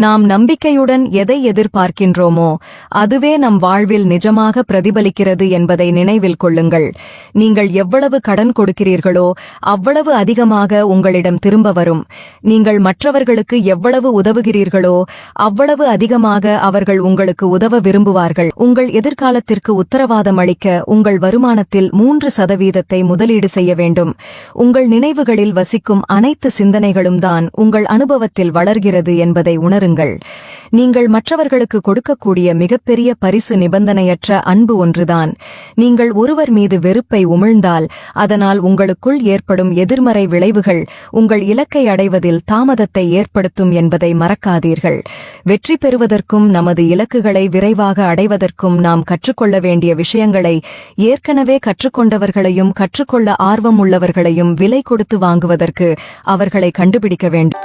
நாம் நம்பிக்கையுடன் எதை எதிர்பார்க்கின்றோமோ அதுவே நம் வாழ்வில் நிஜமாக பிரதிபலிக்கிறது என்பதை நினைவில் கொள்ளுங்கள். நீங்கள் எவ்வளவு கடன் கொடுக்கிறீர்களோ அவ்வளவு அதிகமாக உங்களிடம் திரும்ப வரும். நீங்கள் மற்றவர்களுக்கு எவ்வளவு உதவுகிறீர்களோ அவ்வளவு அதிகமாக அவர்கள் உங்களுக்கு உதவ விரும்புவார்கள். உங்கள் எதிர்காலத்திற்கு உத்தரவாதம் அளிக்க உங்கள் வருமானத்தில் 3% முதலீடு செய்ய வேண்டும். உங்கள் நினைவுகளில் வசிக்கும் அனைத்து சிந்தனைகளும் தான் உங்கள் அனுபவத்தில் வளர்கிறது என்பதை உணருங்கள். நீங்கள் மற்றவர்களுக்கு கொடுக்கக்கூடிய மிகப்பெரிய பரிசு நிபந்தனையற்ற அன்பு ஒன்றுதான். நீங்கள் ஒருவர் மீது வெறுப்பை உமிழ்ந்தால் அதனால் உங்களுக்குள் ஏற்படும் எதிர்மறை விளைவுகள் உங்கள் இலக்கை அடைவதில் தாமதத்தை ஏற்படுத்தும் என்பதை மறக்காதீர்கள். வெற்றி பெறுவதற்கும் நமது இலக்குகளை விரைவாக அடைவதற்கும் நாம் கற்றுக்கொள்ள வேண்டிய விஷயங்களை ஏற்கனவே கற்றுக்கொண்டவர்களையும் கற்றுக்கொள்ள ஆர்வம் உள்ளவர்களையும் விலை கொடுத்து வாங்குவதற்கு அவர்களை கண்டுபிடிக்க வேண்டும்.